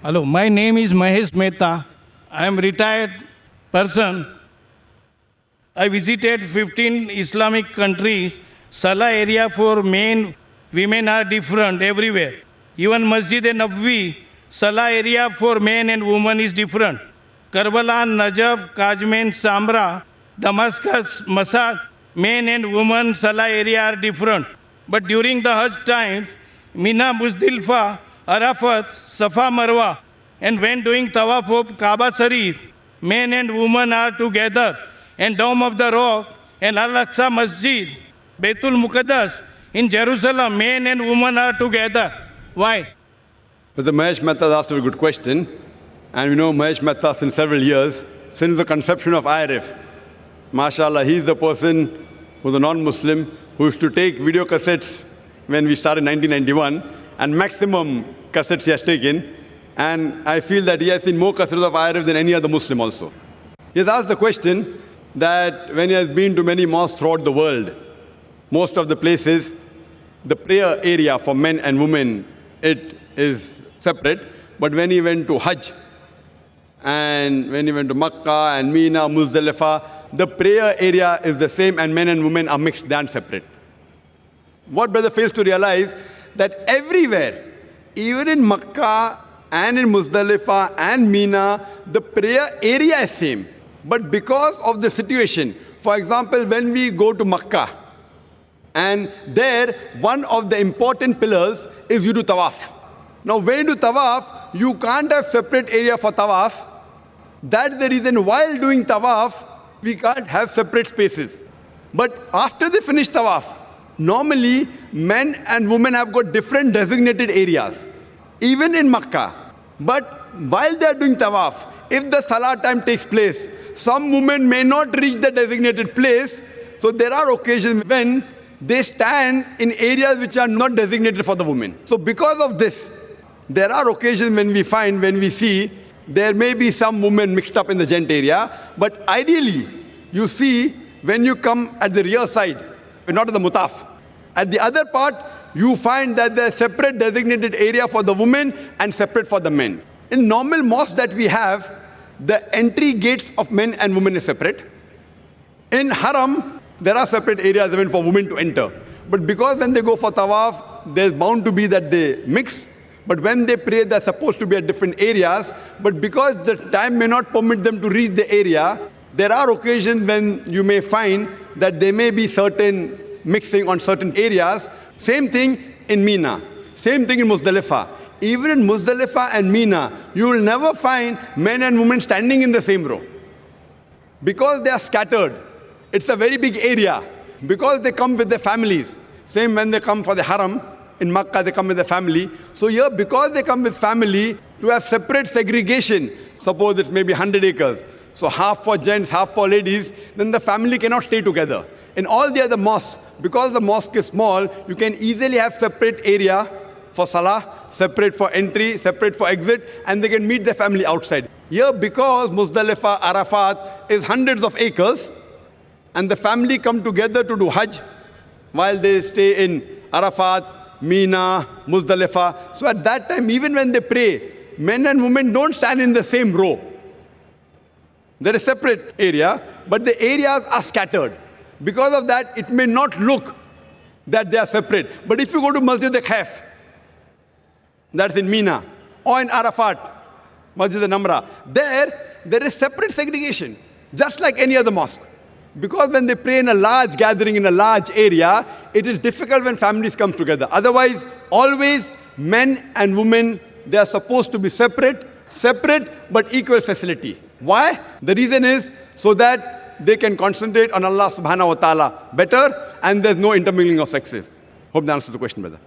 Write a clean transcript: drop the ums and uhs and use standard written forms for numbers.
Hello, my name is Mahesh Mehta. I am retired person. I visited 15 Islamic countries. Salah area for men, women are different everywhere. Even Masjid-e-Nabwi, Salah area for men and women is different. Karbala, Najaf, Kajmen, Samra, Damascus, Masad, men and women Salah area are different. But during the Hajj times, Mina, Muzdalifah, Arafat, Safa, Marwa, and when doing Tawaf of Kaaba Sharif, men and women are together, and Dome of the Rock and Al-Aqsa Masjid, Baitul Muqaddas, in Jerusalem, men and women are together. Why? Mr. Mahesh Mehta has asked a good question. And we know Mahesh Mehta since several years, since the conception of IRF. MashaAllah, he's the person who's a non-Muslim who used to take video cassettes when we started in 1991, and maximum cassettes he has taken. And I feel that he has seen more cassettes of IRF than any other Muslim also. He has asked the question that when he has been to many mosques throughout the world, most of the places, the prayer area for men and women, it is separate. But when he went to Hajj, and when he went to Makkah and Mina, Muzdalifah, the prayer area is the same and men and women are mixed, they aren't separate. What brother fails to realize, that everywhere, even in Makkah and in Muzdalifah and Mina, the prayer area is same. But because of the situation, for example, when we go to Makkah, and there, one of the important pillars is you do tawaf. Now, when you do tawaf, you can't have separate area for tawaf. That's the reason while doing tawaf, we can't have separate spaces. But after they finish tawaf, normally men and women have got different designated areas, even in Makkah. But while they are doing tawaf, if the salah time takes place, some women may not reach the designated place. So there are occasions when they stand in areas which are not designated for the women. So because of this, there are occasions when we see, there may be some women mixed up in the gent area, but ideally, you see, when you come at the rear side, not at the mutaf, at the other part, you find that there's separate designated area for the women and separate for the men. In normal mosques that we have, the entry gates of men and women is separate. In Haram, there are separate areas even for women to enter. But because when they go for tawaf, there's bound to be that they mix. But when they pray, they're supposed to be at different areas. But because the time may not permit them to reach the area, there are occasions when you may find that there may be certain mixing on certain areas. Same thing in Mina. Same thing in Muzdalifah. Even in Muzdalifah and Mina, you will never find men and women standing in the same row. Because they are scattered. It's a very big area. Because they come with their families. Same when they come for the Haram. In Makkah, they come with their family. So here, because they come with family, to have separate segregation, suppose it may be 100 acres. So half for gents, half for ladies, then the family cannot stay together. In all the other mosques, because the mosque is small, you can easily have separate area for salah, separate for entry, separate for exit, and they can meet their family outside. Here, because Muzdalifah, Arafat is hundreds of acres, and the family come together to do Hajj, while they stay in Arafat, Mina, Muzdalifah. So at that time, even when they pray, men and women don't stand in the same row. There is separate area, but the areas are scattered. Because of that, it may not look that they are separate. But if you go to Masjid al-Khaif, that's in Mina, or in Arafat, Masjid al-Namra, there is separate segregation, just like any other mosque. Because when they pray in a large gathering, in a large area, it is difficult when families come together. Otherwise, always men and women, they are supposed to be separate but equal facility. Why? The reason is so that they can concentrate on Allah subhanahu wa ta'ala better and there's no intermingling of sexes. Hope that answers the question, brother.